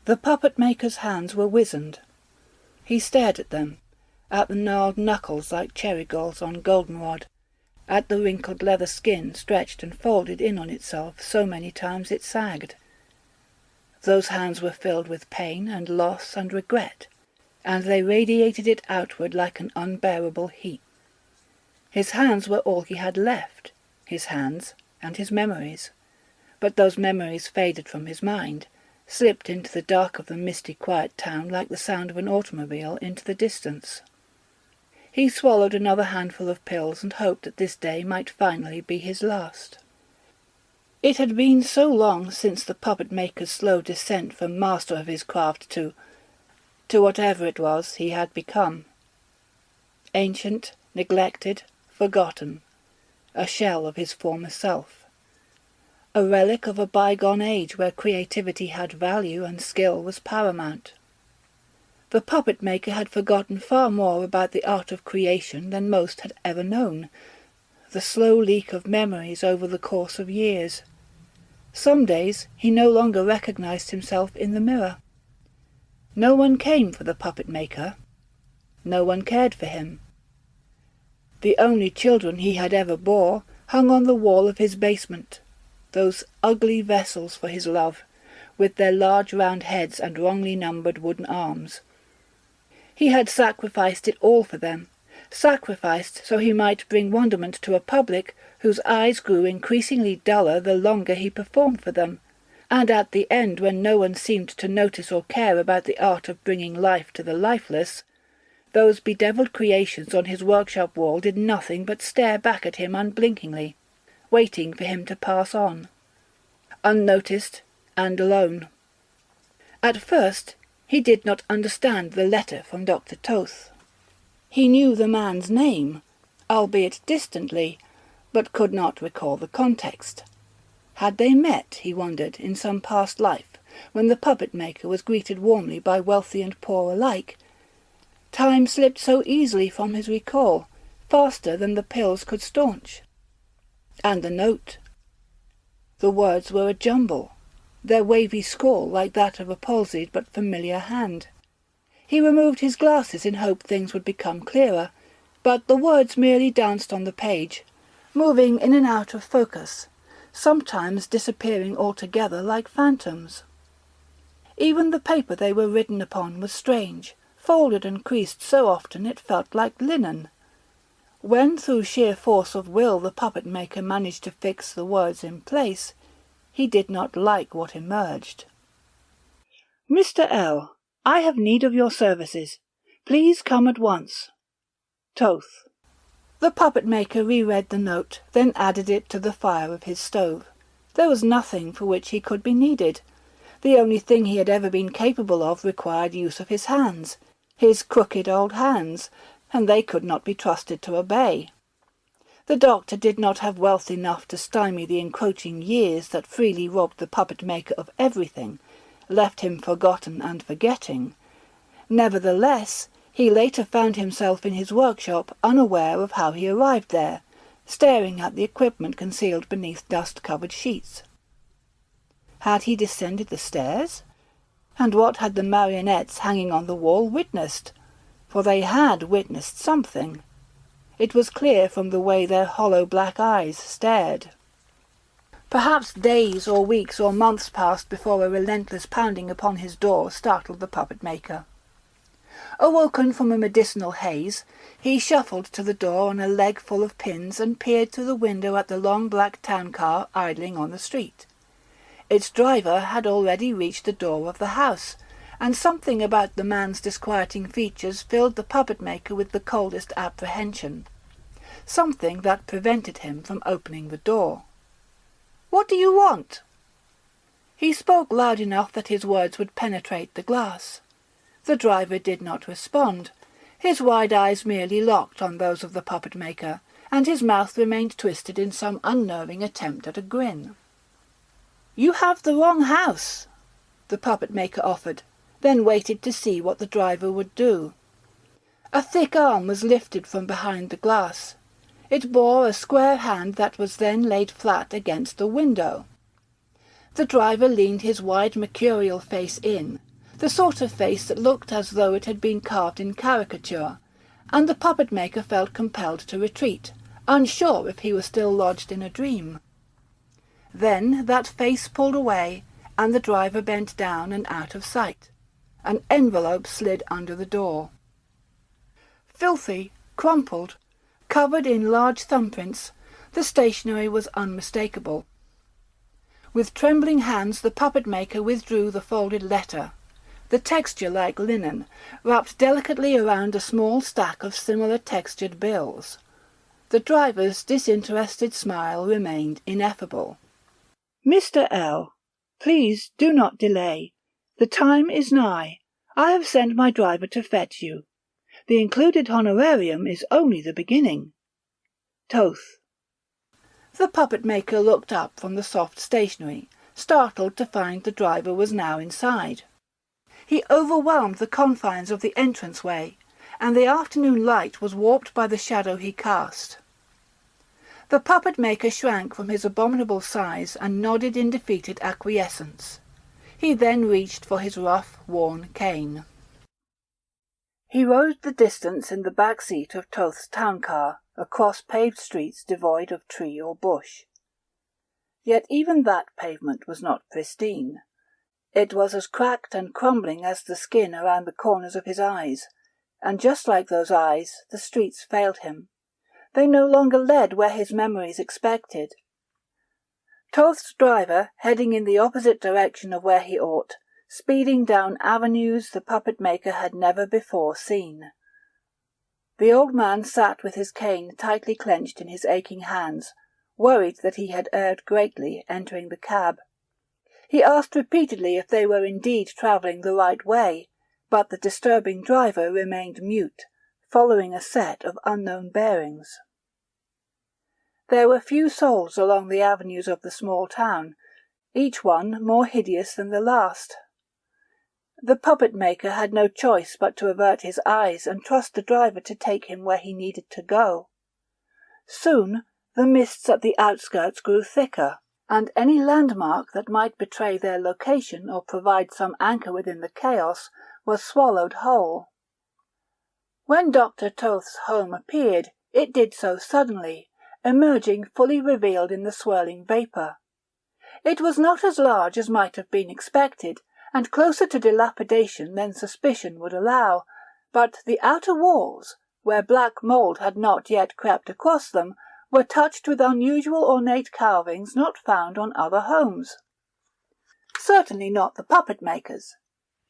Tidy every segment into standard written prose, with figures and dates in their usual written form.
The puppet-maker's hands were wizened. He stared at them, at the gnarled knuckles like cherry galls on goldenrod, at the wrinkled leather skin stretched and folded in on itself so many times it sagged. Those hands were filled with pain and loss and regret, and they radiated it outward like an unbearable heat. His hands were all he had left, his hands and his memories. But those memories faded from his mind, slipped into the dark of the misty quiet town like the sound of an automobile into the distance. He swallowed another handful of pills and hoped that this day might finally be his last. It had been so long since the puppet-maker's slow descent from master of his craft to whatever it was he had become. Ancient, neglected, forgotten, a shell of his former self. A relic of a bygone age where creativity had value and skill was paramount. The puppet-maker had forgotten far more about the art of creation than most had ever known, the slow leak of memories over the course of years. Some days he no longer recognized himself in the mirror. No one came for the puppet-maker. No one cared for him. The only children he had ever bore hung on the wall of his basement, those ugly vessels for his love, with their large round heads and wrongly numbered wooden arms. He had sacrificed it all for them, sacrificed so he might bring wonderment to a public whose eyes grew increasingly duller the longer he performed for them, and at the end, when no one seemed to notice or care about the art of bringing life to the lifeless, those bedevilled creations on his workshop wall did nothing but stare back at him unblinkingly, waiting for him to pass on, unnoticed and alone. At first he did not understand the letter from Dr. Toth. He knew the man's name, albeit distantly, but could not recall the context. Had they met, he wondered, in some past life, when the puppet-maker was greeted warmly by wealthy and poor alike? Time slipped so easily from his recall, faster than the pills could staunch. And the note. The words were a jumble, their wavy scrawl like that of a palsied but familiar hand. He removed his glasses in hope things would become clearer, but the words merely danced on the page, moving in and out of focus, sometimes disappearing altogether like phantoms. Even the paper they were written upon was strange, folded and creased so often it felt like linen. When through sheer force of will the puppet-maker managed to fix the words in place, he did not like what emerged. "Mr. L., I have need of your services. Please come at once. Toth." The puppet-maker reread the note, then added it to the fire of his stove. There was nothing for which he could be needed. The only thing he had ever been capable of required use of his hands, his crooked old hands, and they could not be trusted to obey. The doctor did not have wealth enough to stymie the encroaching years that freely robbed the puppet-maker of everything, left him forgotten and forgetting. Nevertheless, he later found himself in his workshop, unaware of how he arrived there, staring at the equipment concealed beneath dust-covered sheets. Had he descended the stairs? And what had the marionettes hanging on the wall witnessed? For they had witnessed something. It was clear from the way their hollow black eyes stared. Perhaps days or weeks or months passed before a relentless pounding upon his door startled the puppet-maker. Awoken from a medicinal haze, he shuffled to the door on a leg full of pins and peered through the window at the long black town car idling on the street. Its driver had already reached the door of the house, and something about the man's disquieting features filled the puppet-maker with the coldest apprehension, something that prevented him from opening the door. "What do you want?" He spoke loud enough that his words would penetrate the glass. The driver did not respond. His wide eyes merely locked on those of the puppet-maker, and his mouth remained twisted in some unnerving attempt at a grin. "You have the wrong house," the puppet-maker offered, then waited to see what the driver would do. A thick arm was lifted from behind the glass. It bore a square hand that was then laid flat against the window. The driver leaned his wide mercurial face in, the sort of face that looked as though it had been carved in caricature, and the puppet-maker felt compelled to retreat, unsure if he were still lodged in a dream. Then that face pulled away, and the driver bent down and out of sight. An envelope slid under the door. Filthy, crumpled, covered in large thumbprints, the stationery was unmistakable. With trembling hands the puppet-maker withdrew the folded letter, the texture like linen, wrapped delicately around a small stack of similar textured bills. The driver's disinterested smile remained ineffable. "Mr. L., please do not delay. The time is nigh. I have sent my driver to fetch you. The included honorarium is only the beginning. Toth." The puppet-maker looked up from the soft stationery, startled to find the driver was now inside. He overwhelmed the confines of the entrance-way, and the afternoon light was warped by the shadow he cast. The puppet-maker shrank from his abominable size and nodded in defeated acquiescence. He then reached for his rough, worn cane. He rode the distance in the back seat of Toth's town car, across paved streets devoid of tree or bush. Yet even that pavement was not pristine. It was as cracked and crumbling as the skin around the corners of his eyes, and just like those eyes, the streets failed him. They no longer led where his memories expected. Toth's driver, heading in the opposite direction of where he ought, speeding down avenues the puppet-maker had never before seen. The old man sat with his cane tightly clenched in his aching hands, worried that he had erred greatly entering the cab. He asked repeatedly if they were indeed travelling the right way, but the disturbing driver remained mute, following a set of unknown bearings. There were few souls along the avenues of the small town, each one more hideous than the last. The puppet-maker had no choice but to avert his eyes and trust the driver to take him where he needed to go. Soon the mists at the outskirts grew thicker, and any landmark that might betray their location or provide some anchor within the chaos was swallowed whole. When Dr. Toth's home appeared, it did so suddenly, emerging fully revealed in the swirling vapour. It was not as large as might have been expected, and closer to dilapidation than suspicion would allow, but the outer walls, where black mould had not yet crept across them, were touched with unusual ornate carvings not found on other homes. Certainly not the puppet-maker's,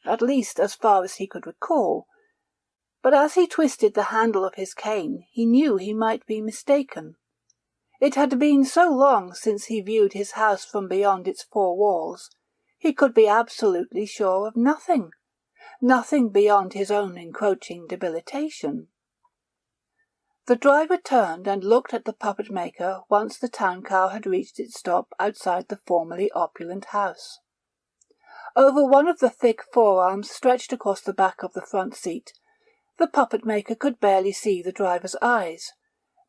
at least as far as he could recall, but as he twisted the handle of his cane he knew he might be mistaken. It had been so long since he viewed his house from beyond its four walls, he could be absolutely sure of nothing beyond his own encroaching debilitation. The driver turned and looked at the puppet-maker once the town car had reached its stop outside the formerly opulent house. Over one of the thick forearms stretched across the back of the front seat, the puppet-maker could barely see the driver's eyes,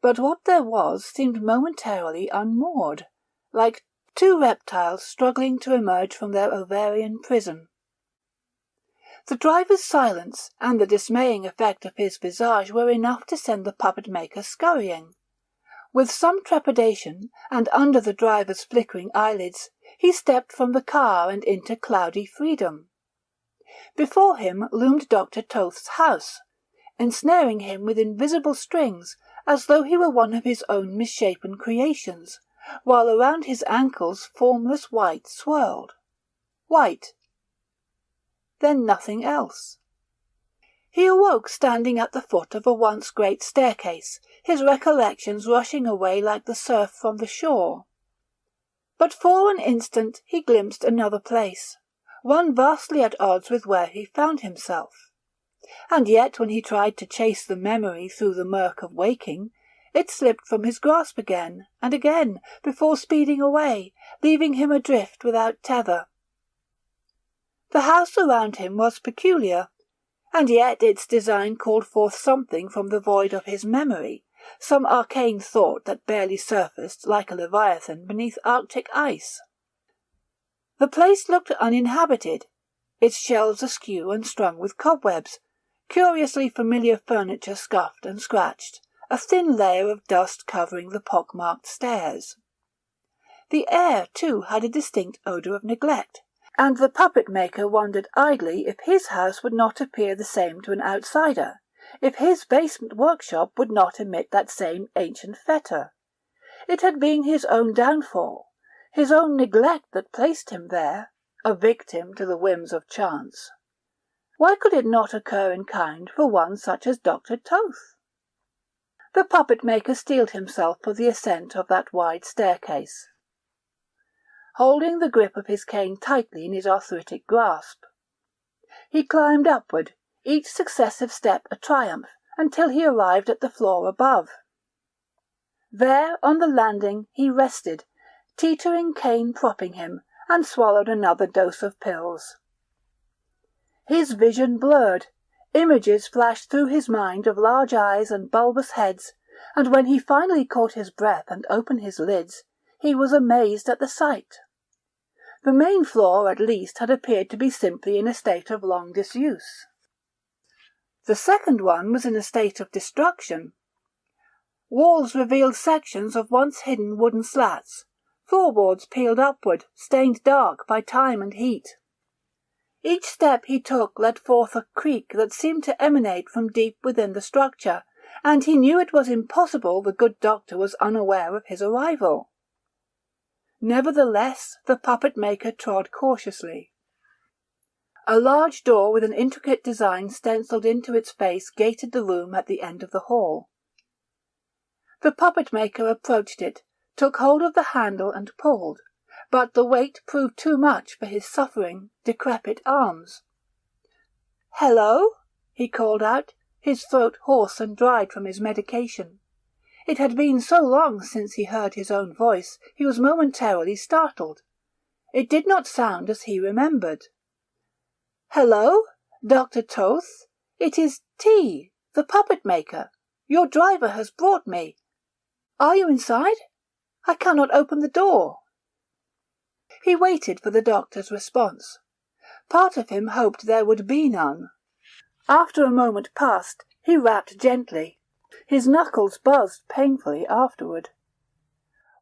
but what there was seemed momentarily unmoored, like two reptiles struggling to emerge from their ovarian prison. The driver's silence and the dismaying effect of his visage were enough to send the puppet-maker scurrying. With some trepidation, and under the driver's flickering eyelids, he stepped from the car and into cloudy freedom. Before him loomed Dr. Toth's house, ensnaring him with invisible strings, as though he were one of his own misshapen creations, while around his ankles formless white swirled. White. Then nothing else. He awoke standing at the foot of a once great staircase, his recollections rushing away like the surf from the shore. But for an instant he glimpsed another place, one vastly at odds with where he found himself. And yet when he tried to chase the memory through the murk of waking, it slipped from his grasp again and again before speeding away, leaving him adrift without tether. The house around him was peculiar, and yet its design called forth something from the void of his memory, some arcane thought that barely surfaced like a leviathan beneath Arctic ice. The place looked uninhabited, its shelves askew and strung with cobwebs, curiously familiar furniture scuffed and scratched, a thin layer of dust covering the pock-marked stairs. The air, too, had a distinct odour of neglect, and the puppet-maker wondered idly if his house would not appear the same to an outsider, if his basement workshop would not emit that same ancient fetor. It had been his own downfall, his own neglect that placed him there, a victim to the whims of chance. Why could it not occur in kind for one such as Dr. Toth? The puppet-maker steeled himself for the ascent of that wide staircase, holding the grip of his cane tightly in his arthritic grasp. He climbed upward, each successive step a triumph, until he arrived at the floor above. There, on the landing, he rested, teetering cane propping him, and swallowed another dose of pills. His vision blurred, images flashed through his mind of large eyes and bulbous heads, and when he finally caught his breath and opened his lids, he was amazed at the sight. The main floor, at least, had appeared to be simply in a state of long disuse. The second one was in a state of destruction. Walls revealed sections of once hidden wooden slats, floorboards peeled upward, stained dark by time and heat. Each step he took led forth a creak that seemed to emanate from deep within the structure, and he knew it was impossible the good doctor was unaware of his arrival. Nevertheless, the puppet-maker trod cautiously. A large door with an intricate design stencilled into its face gated the room at the end of the hall. The puppet-maker approached it, took hold of the handle and pulled, but the weight proved too much for his suffering, decrepit arms. "Hello?" he called out, his throat hoarse and dried from his medication. It had been so long since he heard his own voice, he was momentarily startled. It did not sound as he remembered. "Hello? Dr. Toth? It is T, the puppet-maker. Your driver has brought me. Are you inside? I cannot open the door." He waited for the doctor's response. Part of him hoped there would be none. After a moment passed, he rapped gently. His knuckles buzzed painfully afterward.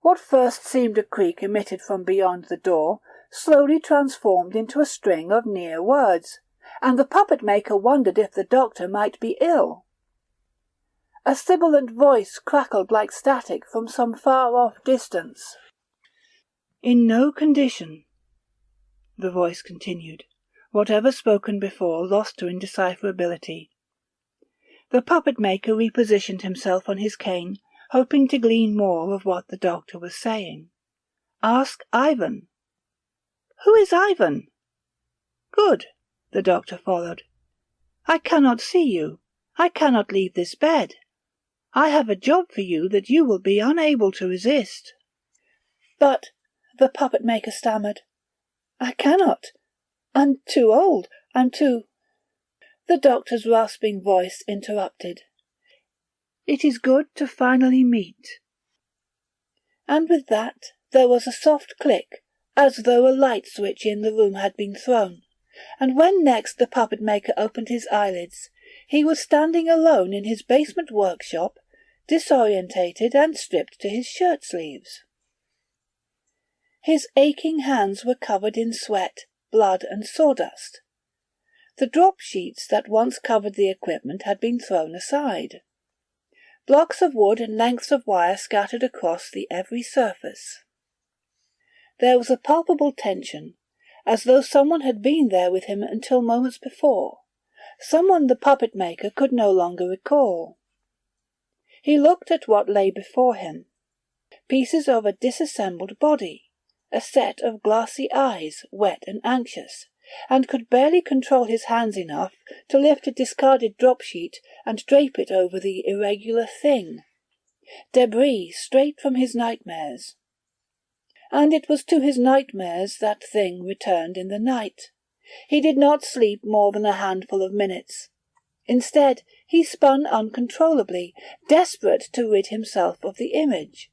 What first seemed a creak emitted from beyond the door slowly transformed into a string of near words, and the puppet-maker wondered if the doctor might be ill. A sibilant voice crackled like static from some far-off distance. "In no condition," the voice continued, whatever spoken before lost to indecipherability. The puppet-maker repositioned himself on his cane, hoping to glean more of what the doctor was saying. "Ask Ivan." "Who is Ivan?" "Good," the doctor followed. "I cannot see you. I cannot leave this bed. I have a job for you that you will be unable to resist." "But," the puppet-maker stammered, "I cannot. I'm too old. I'm too—" The doctor's rasping voice interrupted. "It is good to finally meet." And with that there was a soft click, as though a light switch in the room had been thrown, and when next the puppet-maker opened his eyelids, he was standing alone in his basement workshop, disorientated and stripped to his shirt-sleeves. His aching hands were covered in sweat, blood and sawdust. The drop-sheets that once covered the equipment had been thrown aside. Blocks of wood and lengths of wire scattered across the every surface. There was a palpable tension, as though someone had been there with him until moments before, someone the puppet-maker could no longer recall. He looked at what lay before him. Pieces of a disassembled body, a set of glassy eyes, wet and anxious, and could barely control his hands enough to lift a discarded drop-sheet and drape it over the irregular thing. Debris straight from his nightmares. And it was to his nightmares that thing returned in the night. He did not sleep more than a handful of minutes. Instead, he spun uncontrollably, desperate to rid himself of the image.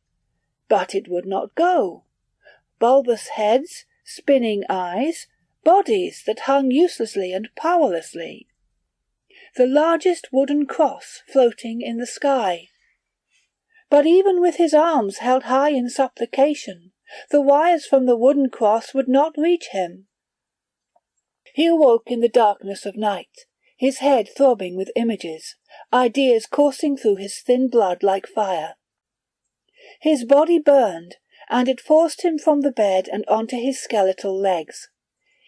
But it would not go. Bulbous heads, spinning eyes, bodies that hung uselessly and powerlessly. The largest wooden cross floating in the sky. But even with his arms held high in supplication, the wires from the wooden cross would not reach him. He awoke in the darkness of night, his head throbbing with images, ideas coursing through his thin blood like fire. His body burned, and it forced him from the bed and onto his skeletal legs.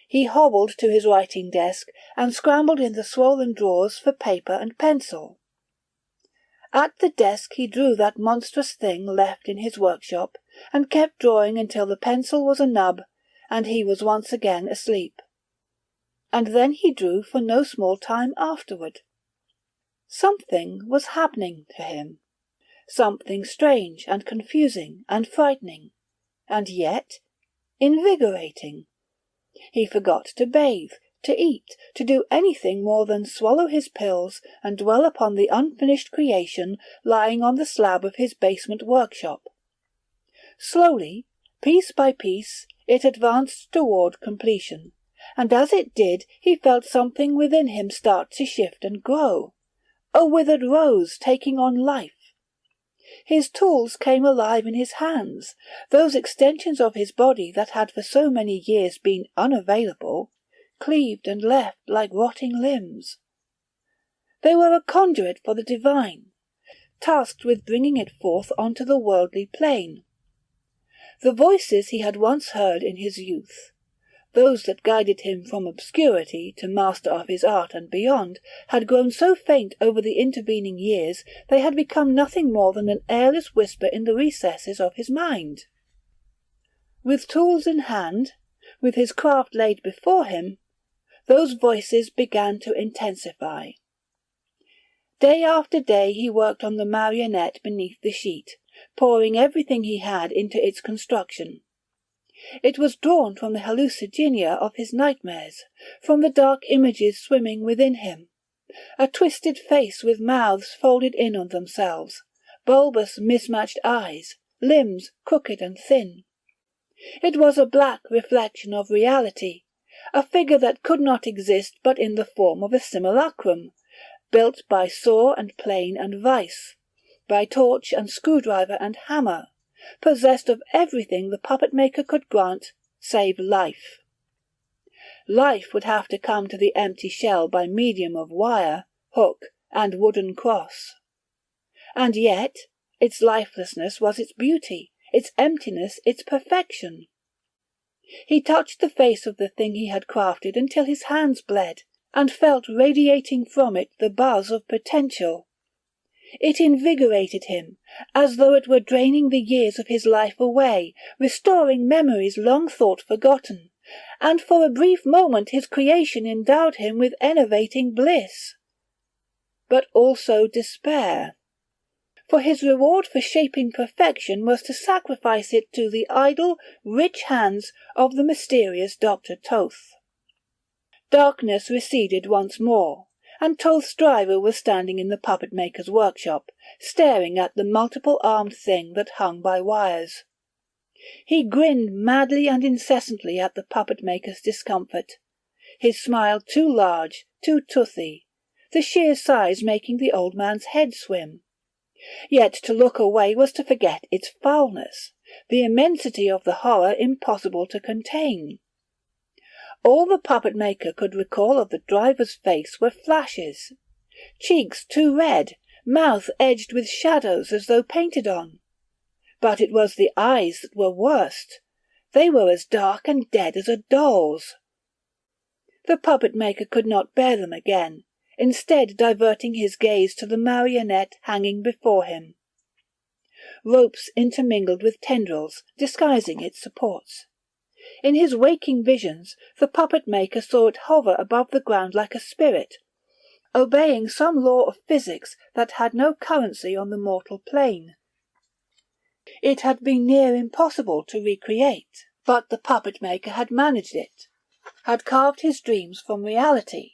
He hobbled to his writing desk and scrambled in the swollen drawers for paper and pencil. At the desk he drew that monstrous thing left in his workshop, and kept drawing until the pencil was a nub, and he was once again asleep. And then he drew for no small time afterward. Something was happening to him. Something strange and confusing and frightening, and yet invigorating. He forgot to bathe, to eat, to do anything more than swallow his pills and dwell upon the unfinished creation lying on the slab of his basement workshop. Slowly, piece by piece, it advanced toward completion, and as it did he felt something within him start to shift and grow. A withered rose taking on life. His tools came alive in his hands, those extensions of his body that had for so many years been unavailable, cleaved and left like rotting limbs. They were a conduit for the divine, tasked with bringing it forth onto the worldly plane. The voices he had once heard in his youth, those that guided him from obscurity to master of his art and beyond, had grown so faint over the intervening years they had become nothing more than an airless whisper in the recesses of his mind. With tools in hand, with his craft laid before him, those voices began to intensify. Day after day he worked on the marionette beneath the sheet, pouring everything he had into its construction. It was drawn from the hallucigenia of his nightmares, from the dark images swimming within him. A twisted face with mouths folded in on themselves, bulbous mismatched eyes, limbs crooked and thin. It was a black reflection of reality, a figure that could not exist but in the form of a simulacrum, built by saw and plane and vice, by torch and screwdriver and hammer, possessed of everything the puppet-maker could grant, save life. Life would have to come to the empty shell by medium of wire, hook, and wooden cross. And yet, its lifelessness was its beauty, its emptiness its perfection. He touched the face of the thing he had crafted until his hands bled, and felt radiating from it the buzz of potential. It invigorated him, as though it were draining the years of his life away, restoring memories long thought forgotten, and for a brief moment his creation endowed him with enervating bliss. But also despair. For his reward for shaping perfection was to sacrifice it to the idle, rich hands of the mysterious Dr. Toth. Darkness receded once more, and Toth's driver was standing in the puppet-maker's workshop, staring at the multiple-armed thing that hung by wires. He grinned madly and incessantly at the puppet-maker's discomfort, his smile too large, too toothy, the sheer size making the old man's head swim. Yet to look away was to forget its foulness, the immensity of the horror impossible to contain. All the puppet-maker could recall of the driver's face were flashes. Cheeks too red, mouth edged with shadows as though painted on. But it was the eyes that were worst. They were as dark and dead as a doll's. The puppet-maker could not bear them again, instead diverting his gaze to the marionette hanging before him. Ropes intermingled with tendrils, disguising its supports. In his waking visions, the puppet-maker saw it hover above the ground like a spirit, obeying some law of physics that had no currency on the mortal plane. It had been near impossible to recreate, but the puppet-maker had managed it, had carved his dreams from reality.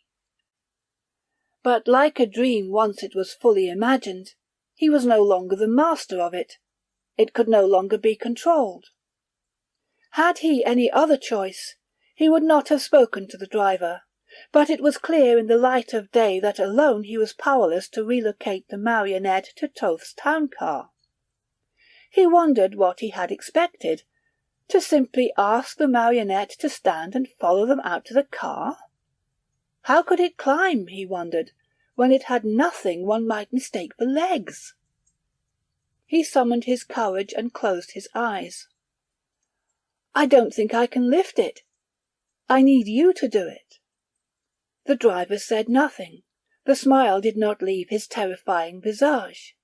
But like a dream once it was fully imagined, he was no longer the master of it. It could no longer be controlled. Had he any other choice, He would not have spoken to the driver, but it was clear in the light of day that alone he was powerless to relocate the marionette to Toth's town car. He wondered what he had expected, to simply ask the marionette to stand and follow them out to the car? How could it climb, he wondered, when it had nothing one might mistake for legs? He summoned his courage and closed his eyes. "I don't think I can lift it. I need you to do it." The driver said nothing. The smile did not leave his terrifying visage.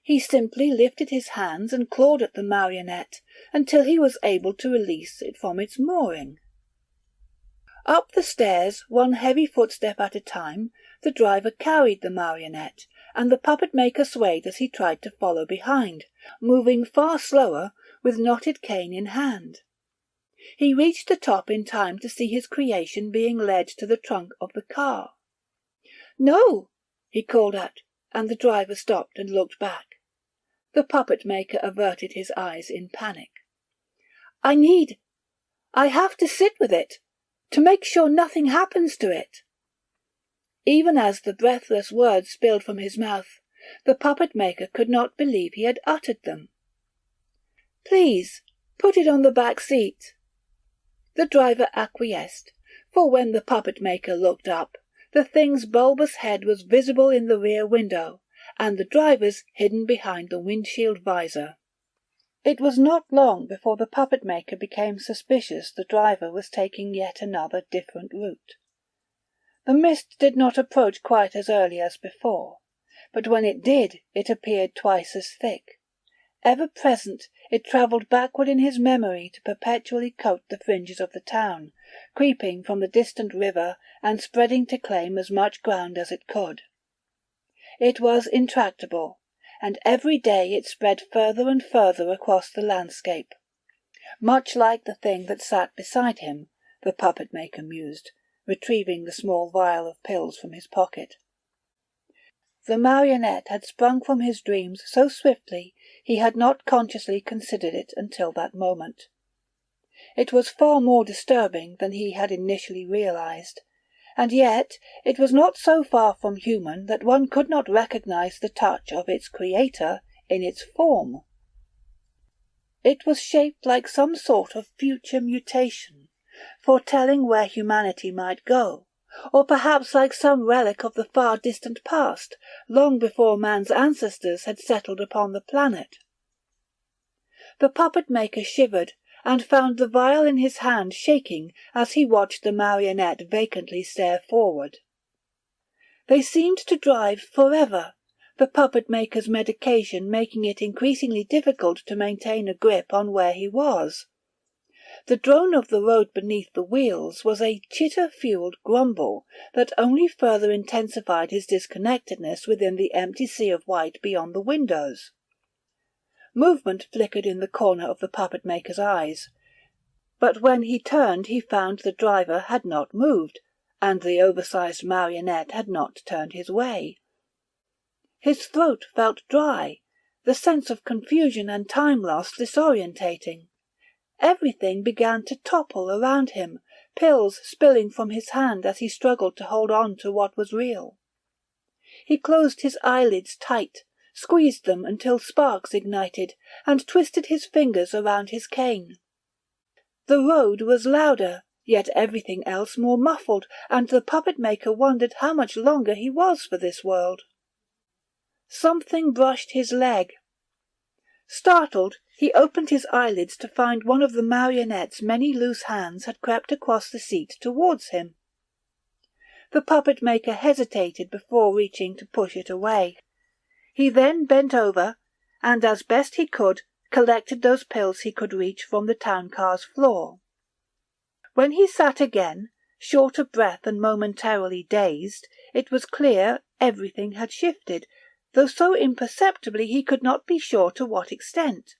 He simply lifted his hands and clawed at the marionette until he was able to release it from its mooring. Up the stairs, one heavy footstep at a time, the driver carried the marionette, and the puppet-maker swayed as he tried to follow behind, moving far slower, with knotted cane in hand. He reached the top in time to see his creation being led to the trunk of the car. "No!" he called out, and the driver stopped and looked back. The puppet-maker averted his eyes in panic. I have to sit with it, to make sure nothing happens to it." Even as the breathless words spilled from his mouth, the puppet-maker could not believe he had uttered them. "Please, put it on the back seat." The driver acquiesced, for when the puppet-maker looked up, the thing's bulbous head was visible in the rear window, and the driver's hidden behind the windshield visor. It was not long before the puppet-maker became suspicious the driver was taking yet another different route. The mist did not approach quite as early as before, but when it did, it appeared twice as thick. Ever present, it travelled backward in his memory to perpetually coat the fringes of the town, creeping from the distant river and spreading to claim as much ground as it could. It was intractable, and every day it spread further and further across the landscape. Much like the thing that sat beside him, the puppet-maker mused, retrieving the small vial of pills from his pocket. The marionette had sprung from his dreams so swiftly he had not consciously considered it until that moment. It was far more disturbing than he had initially realized, and yet it was not so far from human that one could not recognize the touch of its creator in its form. It was shaped like some sort of future mutation, foretelling where humanity might go, or perhaps like some relic of the far distant past, long before man's ancestors had settled upon the planet. The puppet-maker shivered, and found the vial in his hand shaking as he watched the marionette vacantly stare forward. They seemed to drive forever, the puppet-maker's medication making it increasingly difficult to maintain a grip on where he was. The drone of the road beneath the wheels was a chitter-fueled grumble that only further intensified his disconnectedness within the empty sea of white beyond the windows. Movement flickered in the corner of the puppet-maker's eyes, but when he turned he found the driver had not moved, and the oversized marionette had not turned his way. His throat felt dry, the sense of confusion and time loss disorientating. Everything began to topple around him, pills spilling from his hand as he struggled to hold on to what was real. He closed his eyelids tight, squeezed them until sparks ignited, and twisted his fingers around his cane. The road was louder, yet everything else more muffled, and the puppet-maker wondered how much longer he was for this world. Something brushed his leg. Startled, he opened his eyelids to find one of the marionette's many loose hands had crept across the seat towards him. The puppet-maker hesitated before reaching to push it away. He then bent over, and as best he could, collected those pills he could reach from the town-car's floor. When he sat again, short of breath and momentarily dazed, it was clear everything had shifted, though so imperceptibly he could not be sure to what extent.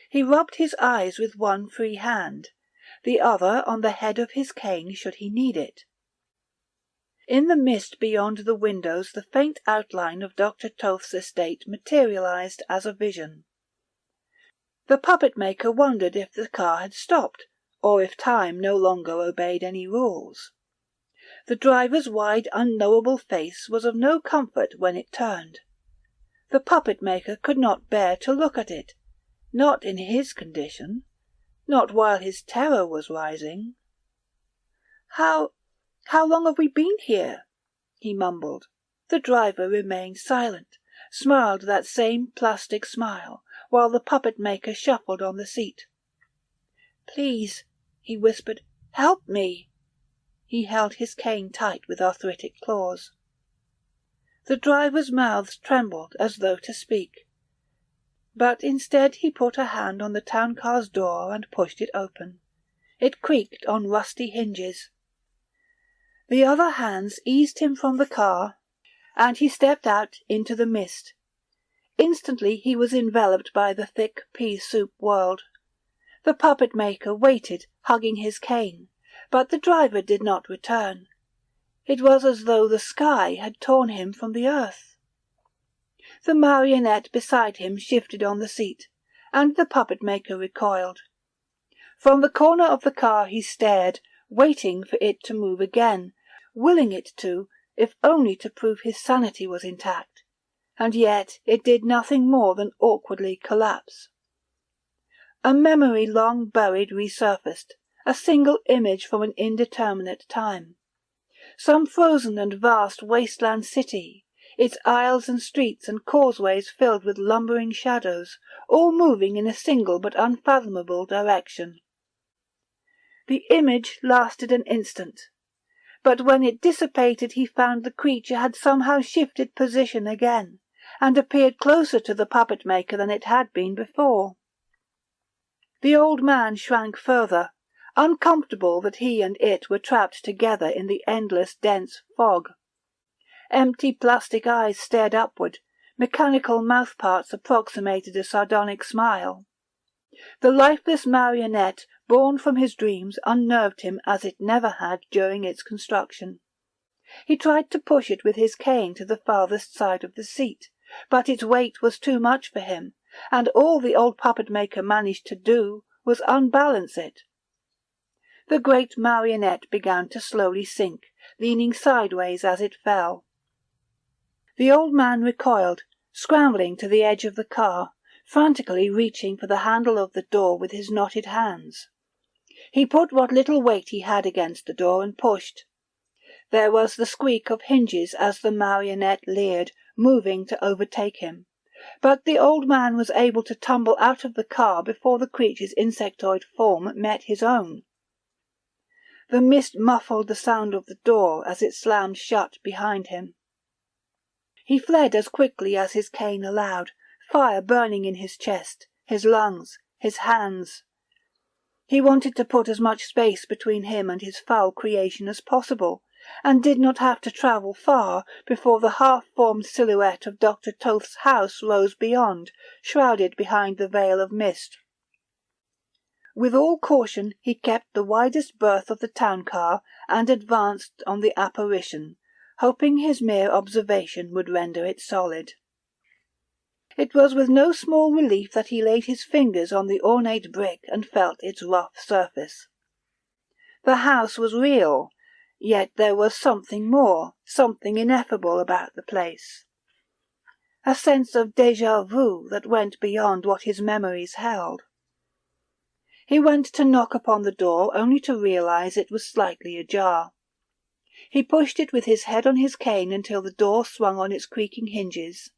He rubbed his eyes with one free hand, the other on the head of his cane should he need it. In the mist beyond the windows the faint outline of Dr. Toth's estate materialized as a vision. The puppet-maker wondered if the car had stopped, or if time no longer obeyed any rules. The driver's wide, unknowable face was of no comfort when it turned. The puppet-maker could not bear to look at it, not in his condition, not while his terror was rising. How long have we been here?" he mumbled. The driver remained silent, smiled that same plastic smile, while the puppet-maker shuffled on the seat. "Please," he whispered, "help me." He held his cane tight with arthritic claws. The driver's mouth trembled as though to speak, but instead he put a hand on the town-car's door and pushed it open. It creaked on rusty hinges. The other hands eased him from the car, and he stepped out into the mist. Instantly he was enveloped by the thick pea-soup world. The puppet-maker waited, hugging his cane, but the driver did not return. It was as though the sky had torn him from the earth. The marionette beside him shifted on the seat, and the puppet-maker recoiled. From the corner of the car he stared, waiting for it to move again, willing it to, if only to prove his sanity was intact, and yet it did nothing more than awkwardly collapse. A memory long buried resurfaced, a single image from an indeterminate time. Some frozen and vast wasteland city, its aisles and streets and causeways filled with lumbering shadows, all moving in a single but unfathomable direction. The image lasted an instant, but when it dissipated he found the creature had somehow shifted position again, and appeared closer to the puppet-maker than it had been before. The old man shrank further, uncomfortable that he and it were trapped together in the endless dense fog. Empty plastic eyes stared upward, mechanical mouthparts approximated a sardonic smile. The lifeless marionette, born from his dreams, unnerved him as it never had during its construction. He tried to push it with his cane to the farthest side of the seat, but its weight was too much for him, and all the old puppet-maker managed to do was unbalance it. The great marionette began to slowly sink, leaning sideways as it fell. The old man recoiled, scrambling to the edge of the car, frantically reaching for the handle of the door with his knotted hands. He put what little weight he had against the door and pushed. There was the squeak of hinges as the marionette leered, moving to overtake him. But the old man was able to tumble out of the car before the creature's insectoid form met his own. The mist muffled the sound of the door as it slammed shut behind him. He fled as quickly as his cane allowed, fire burning in his chest, his lungs, his hands. He wanted to put as much space between him and his foul creation as possible, and did not have to travel far before the half-formed silhouette of Dr. Toth's house rose beyond, shrouded behind the veil of mist. With all caution he kept the widest berth of the town-car and advanced on the apparition, hoping his mere observation would render it solid. It was with no small relief that he laid his fingers on the ornate brick and felt its rough surface. The house was real, yet there was something more, something ineffable about the place. A sense of déjà vu that went beyond what his memories held. He went to knock upon the door only to realize it was slightly ajar. He pushed it with his head on his cane until the door swung on its creaking hinges.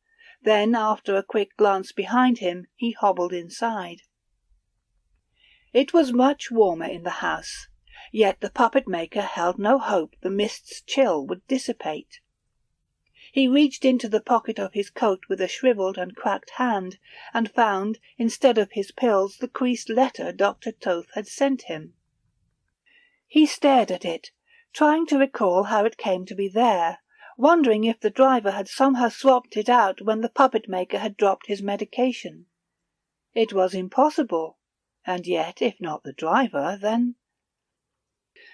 Then, after a quick glance behind him, he hobbled inside. It was much warmer in the house, yet the puppet-maker held no hope the mist's chill would dissipate. He reached into the pocket of his coat with a shriveled and cracked hand, and found, instead of his pills, the creased letter Dr. Toth had sent him. He stared at it, trying to recall how it came to be there, wondering if the driver had somehow swapped it out when the puppet-maker had dropped his medication. It was impossible, and yet, if not the driver, then...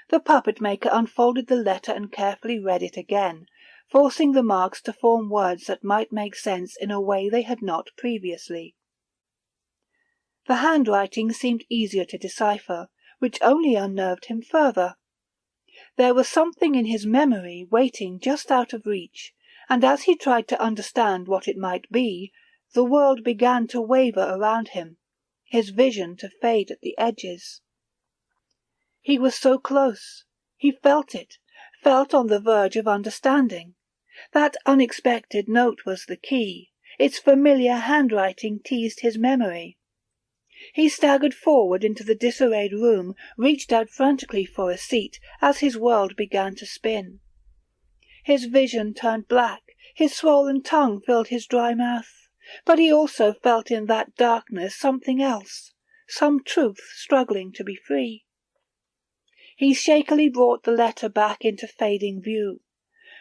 The puppet-maker unfolded the letter and carefully read it again, forcing the marks to form words that might make sense in a way they had not previously. The handwriting seemed easier to decipher, which only unnerved him further. There was something in his memory waiting just out of reach, and as he tried to understand what it might be, the world began to waver around him, his vision to fade at the edges. He was so close. He felt it, felt on the verge of understanding. That unexpected note was the key. Its familiar handwriting teased his memory. He staggered forward into the disarrayed room, reached out frantically for a seat as his world began to spin. His vision turned black, his swollen tongue filled his dry mouth, but he also felt in that darkness something else, some truth struggling to be free. He shakily brought the letter back into fading view.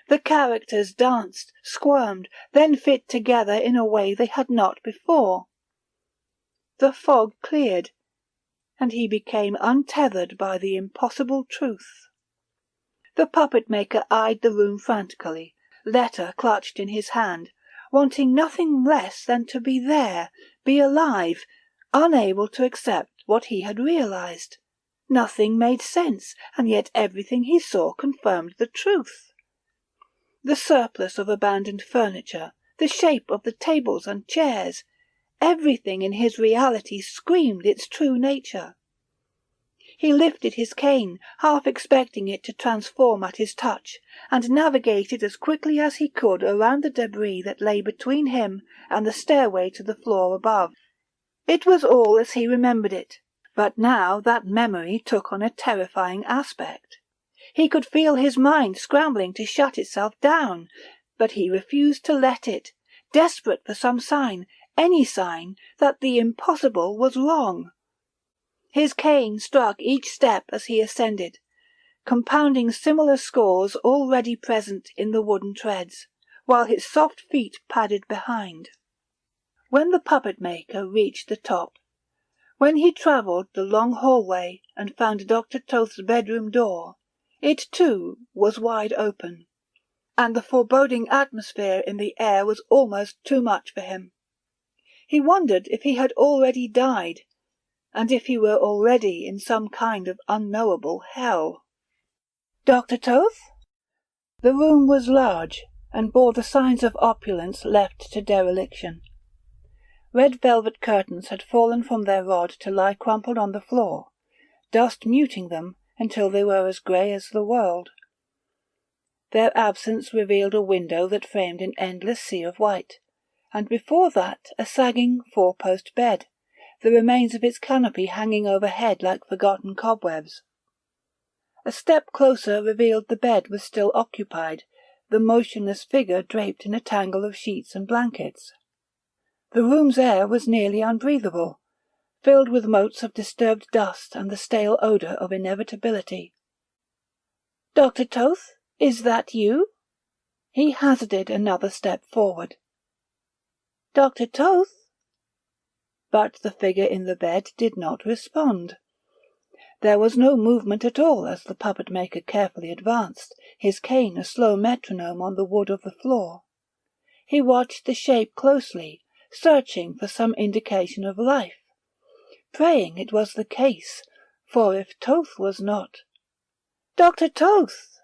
The characters danced, squirmed, then fit together in a way they had not before. The fog cleared, and he became untethered by the impossible truth. The puppet-maker eyed the room frantically, letter clutched in his hand, wanting nothing less than to be there, be alive, unable to accept what he had realized. Nothing made sense, and yet everything he saw confirmed the truth. The surplus of abandoned furniture, the shape of the tables and chairs, everything in his reality screamed its true nature. He lifted his cane, half expecting it to transform at his touch, and navigated as quickly as he could around the debris that lay between him and the stairway to the floor above. It was all as he remembered it, but now that memory took on a terrifying aspect. He could feel his mind scrambling to shut itself down, but he refused to let it, desperate for some sign, any sign, that the impossible was wrong. His cane struck each step as he ascended, compounding similar scores already present in the wooden treads, while his soft feet padded behind. When the puppet-maker reached the top, when he travelled the long hallway and found Dr. Toth's bedroom door, it too was wide open, and the foreboding atmosphere in the air was almost too much for him. He wondered if he had already died, and if he were already in some kind of unknowable hell. Dr. Toth? The room was large, and bore the signs of opulence left to dereliction. Red velvet curtains had fallen from their rod to lie crumpled on the floor, dust muting them until they were as grey as the world. Their absence revealed a window that framed an endless sea of white, and before that a sagging four-post bed, the remains of its canopy hanging overhead like forgotten cobwebs. A step closer revealed the bed was still occupied, the motionless figure draped in a tangle of sheets and blankets. The room's air was nearly unbreathable, filled with motes of disturbed dust and the stale odour of inevitability. "Dr. Toth, is that you?" He hazarded another step forward. "Dr. Toth?" But the figure in the bed did not respond. There was no movement at all as the puppet-maker carefully advanced, his cane a slow metronome on the wood of the floor. He watched the shape closely, searching for some indication of life, praying it was the case, for if Toth was not— "Dr. Toth!"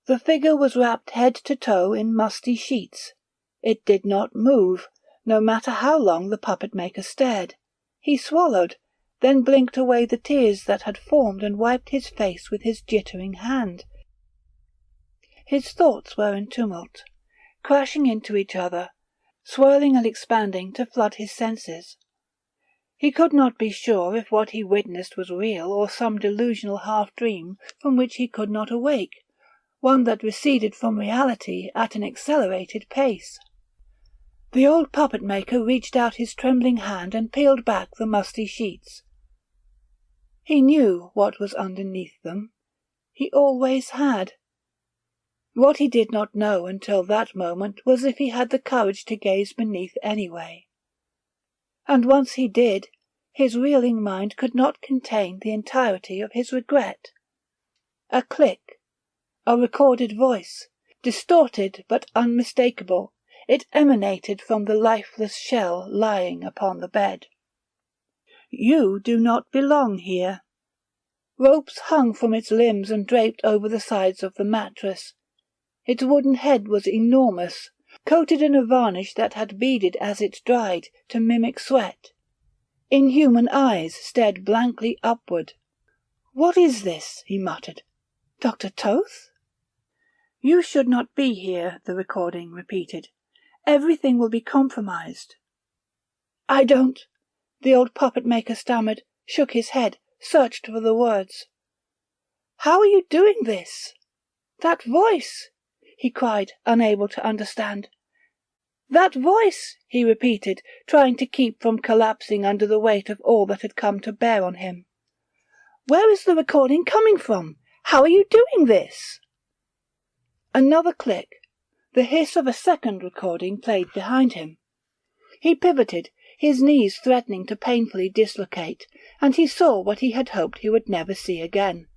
The figure was wrapped head to toe in musty sheets. It did not move, no matter how long the puppet-maker stared. He swallowed, then blinked away the tears that had formed and wiped his face with his jittering hand. His thoughts were in tumult, crashing into each other, swirling and expanding to flood his senses. He could not be sure if what he witnessed was real or some delusional half-dream from which he could not awake, one that receded from reality at an accelerated pace. The old puppet-maker reached out his trembling hand and peeled back the musty sheets. He knew what was underneath them. He always had. What he did not know until that moment was if he had the courage to gaze beneath anyway. And once he did, his reeling mind could not contain the entirety of his regret. A click, a recorded voice, distorted but unmistakable. It emanated from the lifeless shell lying upon the bed. "You do not belong here." Ropes hung from its limbs and draped over the sides of the mattress. Its wooden head was enormous, coated in a varnish that had beaded as it dried to mimic sweat. Inhuman eyes stared blankly upward. "What is this?" he muttered. "Dr. Toth?" "You should not be here," the recording repeated. "Everything will be compromised." "I don't—" the old puppet-maker stammered, shook his head, searched for the words. "How are you doing this? That voice!" he cried, unable to understand. "That voice!" he repeated, trying to keep from collapsing under the weight of all that had come to bear on him. "Where is the recording coming from? How are you doing this?" Another click. The hiss of a second recording played behind him. He pivoted, his knees threatening to painfully dislocate, and he saw what he had hoped he would never see again.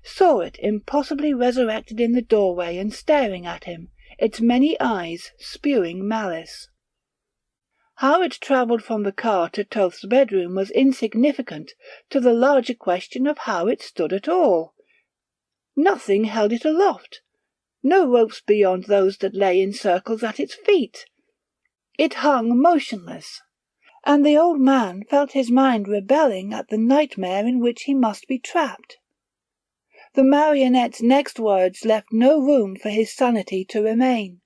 Saw it impossibly resurrected in the doorway and staring at him, its many eyes spewing malice. How it travelled from the car to Toth's bedroom was insignificant to the larger question of how it stood at all. Nothing held it aloft, no ropes beyond those that lay in circles at its feet. It hung motionless, and the old man felt his mind rebelling at the nightmare in which he must be trapped. The marionette's next words left no room for his sanity to remain.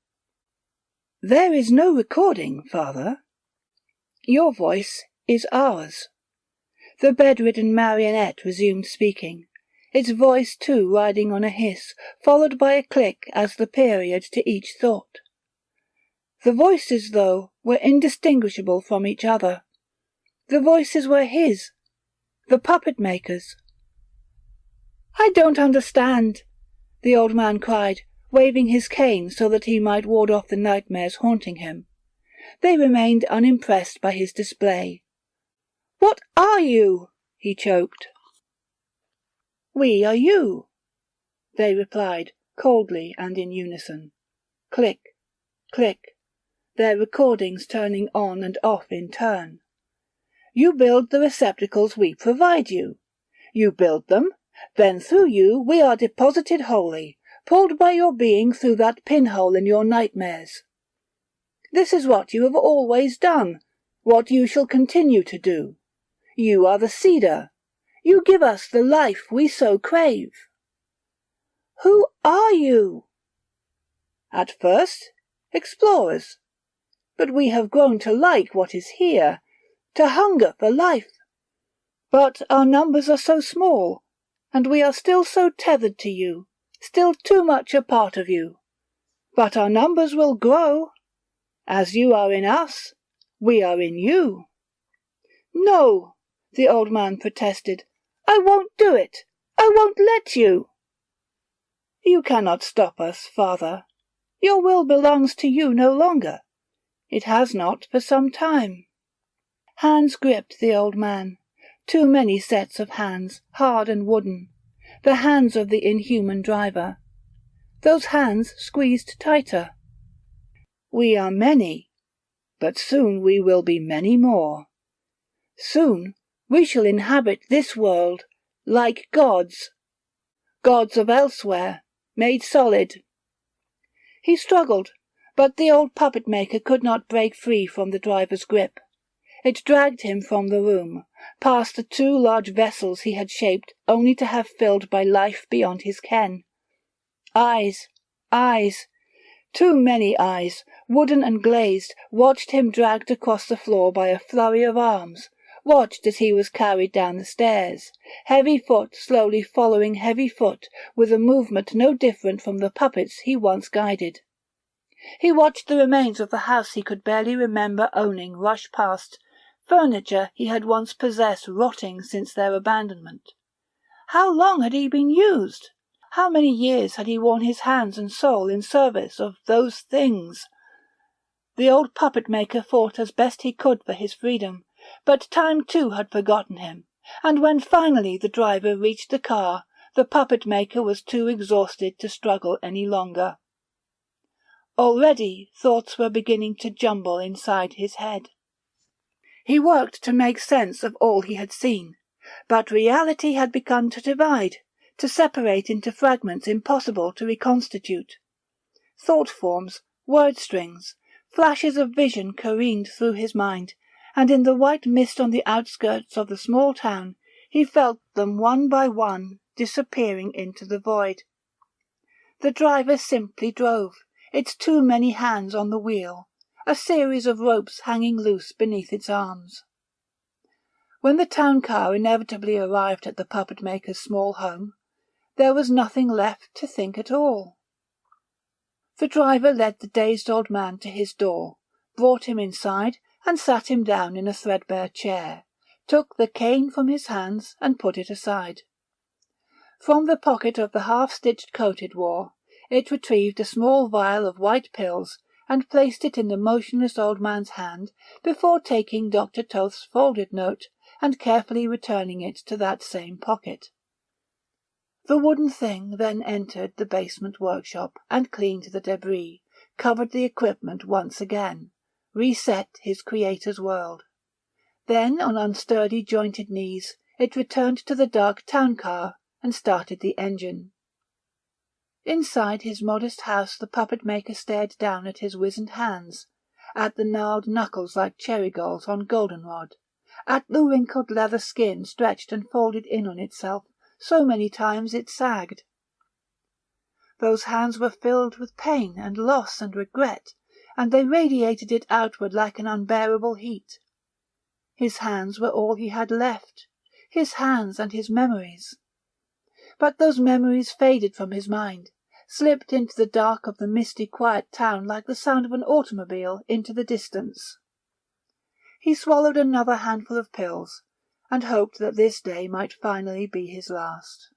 "There is no recording, Father. Your voice is ours." The bedridden marionette resumed speaking, its voice too riding on a hiss, followed by a click as the period to each thought. The voices, though, were indistinguishable from each other. The voices were his, the puppet-maker's. "I don't understand," the old man cried, waving his cane so that he might ward off the nightmares haunting him. They remained unimpressed by his display. "What are you?" he choked. "We are you," they replied, coldly and in unison. Click, click, their recordings turning on and off in turn. "You build the receptacles we provide you. You build them, then through you we are deposited wholly, pulled by your being through that pinhole in your nightmares. This is what you have always done, what you shall continue to do. You are the cedar. You give us the life we so crave." "Who are you?" "At first, explorers. But we have grown to like what is here, to hunger for life. But our numbers are so small, and we are still so tethered to you, still too much a part of you. But our numbers will grow. As you are in us, we are in you." "No," the old man protested. "I won't do it. I won't let you." "You cannot stop us, Father. Your will belongs to you no longer. It has not for some time." Hands gripped the old man. Too many sets of hands, hard and wooden. The hands of the inhuman driver. Those hands squeezed tighter. "We are many, but soon we will be many more. Soon we shall inhabit this world like gods. Gods of elsewhere, made solid." He struggled, but the old puppet-maker could not break free from the driver's grip. It dragged him from the room, past the two large vessels he had shaped only to have filled by life beyond his ken. Eyes, eyes, too many eyes, wooden and glazed, watched him dragged across the floor by a flurry of arms, watched as he was carried down the stairs, heavy foot slowly following heavy foot, with a movement no different from the puppets he once guided. He watched the remains of the house he could barely remember owning rush past, furniture he had once possessed rotting since their abandonment. How long had he been used? How many years had he worn his hands and soul in service of those things? The old puppet-maker fought as best he could for his freedom, but time too had forgotten him, and when finally the driver reached the car, the puppet-maker was too exhausted to struggle any longer. Already thoughts were beginning to jumble inside his head. He worked to make sense of all he had seen, But reality had begun to divide, to separate into fragments impossible to reconstitute. Thought forms, word strings, flashes of vision careened through his mind, and in the white mist on the outskirts of the small town he felt them one by one disappearing into the void. The driver simply drove, its too many hands on the wheel, a series of ropes hanging loose beneath its arms. When the town car inevitably arrived at the puppet-maker's small home, there was nothing left to think at all. The driver led the dazed old man to his door, brought him inside and sat him down in a threadbare chair, took the cane from his hands and put it aside. From the pocket of the half-stitched coat it wore, it retrieved a small vial of white pills and placed it in the motionless old man's hand before taking Dr. Toth's folded note and carefully returning it to that same pocket. The wooden thing then entered the basement workshop and cleaned the debris, covered the equipment once again, reset his creator's world. Then, on unsturdy jointed knees, it returned to the dark town car and started the engine. Inside his modest house the puppet-maker stared down at his wizened hands, at the gnarled knuckles like cherry-galls on goldenrod, at the wrinkled leather skin stretched and folded in on itself so many times it sagged. Those hands were filled with pain and loss and regret, and they radiated it outward like an unbearable heat. His hands were all he had left, his hands and his memories. But those memories faded from his mind, slipped into the dark of the misty quiet town like the sound of an automobile into the distance. He swallowed another handful of pills, and hoped that this day might finally be his last.